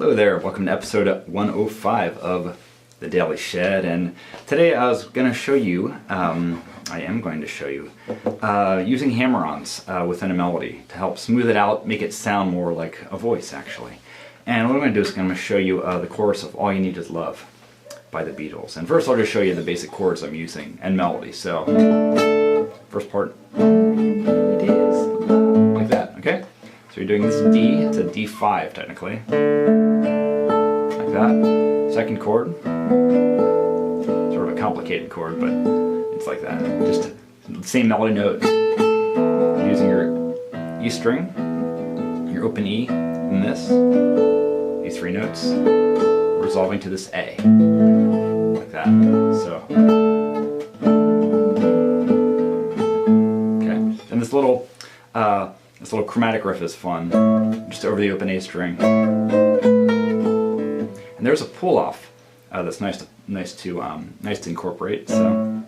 Hello there, welcome to episode 105 of the Daily Shed, and today I am going to show you using hammer-ons within a melody to help smooth it out, make it sound more like a voice actually. And what I'm going to do is I'm going to show you the chorus of All You Need Is Love by the Beatles. And first I'll just show you the basic chords I'm using and melody. So, first part, like that, okay? So you're doing this D, it's a D5 technically, like that. Second chord, sort of a complicated chord, but it's like that. Just the same melody note, using your E string, your open E, and this, these three notes, resolving to this A, like that. So, okay. And this little chromatic riff is fun, just over the open A string. And there's a pull off that's nice to incorporate. So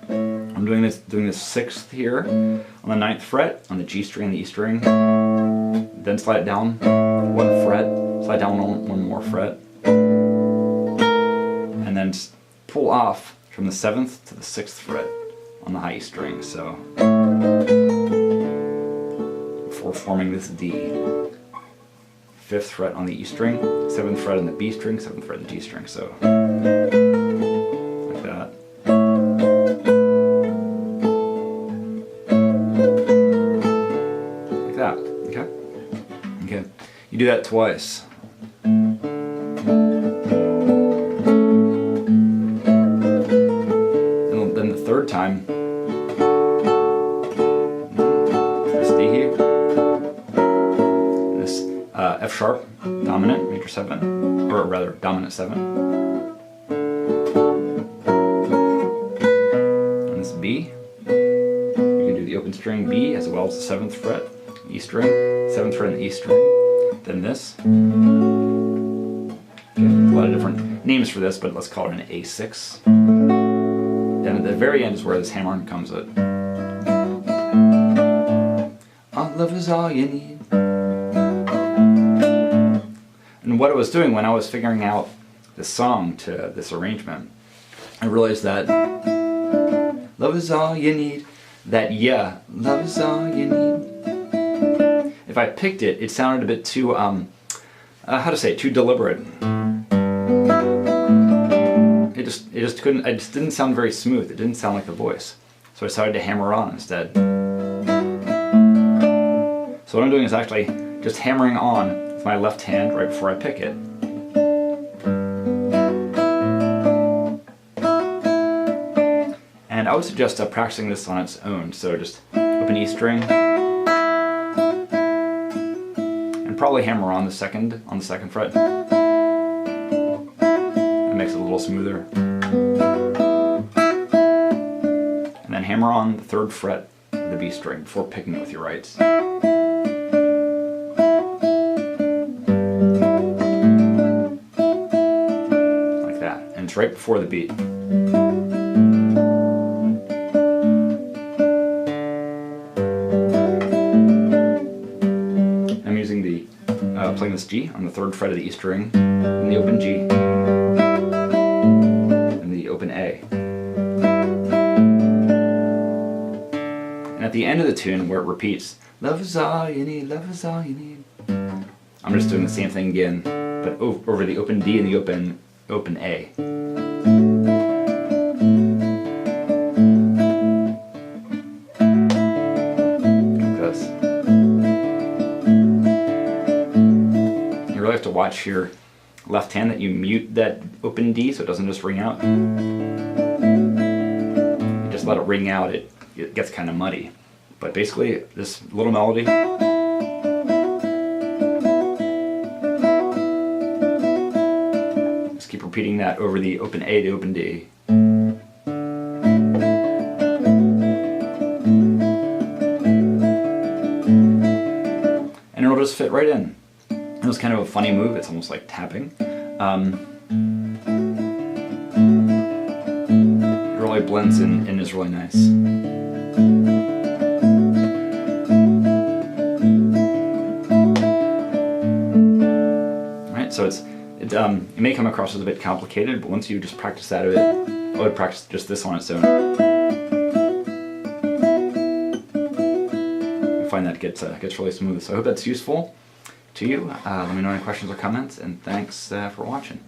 I'm doing this sixth here on the 9th fret on the G string and the E string. Then slide it down one fret, slide down one more fret, and then pull off from the 7th to the 6th fret on the high E string. So before forming this D. 5th fret on the E string, 7th fret on the B string, 7th fret on the G string, so like that. Like that, okay? Okay, you do that twice. And then the third time, this D here, F sharp, dominant, major 7, or rather dominant 7. And this B, you can do the open string B as well as the 7th fret, E string, 7th fret and the E string. Then this. Okay, a lot of different names for this, but let's call it an A6. Then at the very end is where this hammer-on comes in. All love is all you need. And what I was doing when I was figuring out the song to this arrangement, I realized that love is all you need, that yeah, love is all you need. If I picked it, it sounded a bit too, too deliberate. It just didn't sound very smooth. It didn't sound like the voice. So I decided to hammer on instead. So what I'm doing is actually just hammering on with my left hand right before I pick it. And I would suggest practicing this on its own, so just open E string and probably hammer on the 2nd fret. It makes it a little smoother. And then hammer on the 3rd fret of the B string before picking it with your rights. It's right before the beat. I'm using the playing this G on the 3rd fret of the E string, and the open G, and the open A. And at the end of the tune, where it repeats, "Love is all you need, love is all you need," I'm just doing the same thing again, but over the open D and the open A. To watch your left hand that you mute that open D so it doesn't just ring out. You just let it ring out, it gets kind of muddy. But basically, this little melody, just keep repeating that over the open A to open D. And it'll just fit right in. It was kind of a funny move, it's almost like tapping. It really blends in and is really nice. Alright, so It may come across as a bit complicated, but once you just practice that a bit, I would practice just this on its own. I find that gets really smooth. So I hope that's useful to you. Let me know any questions or comments, and thanks for watching.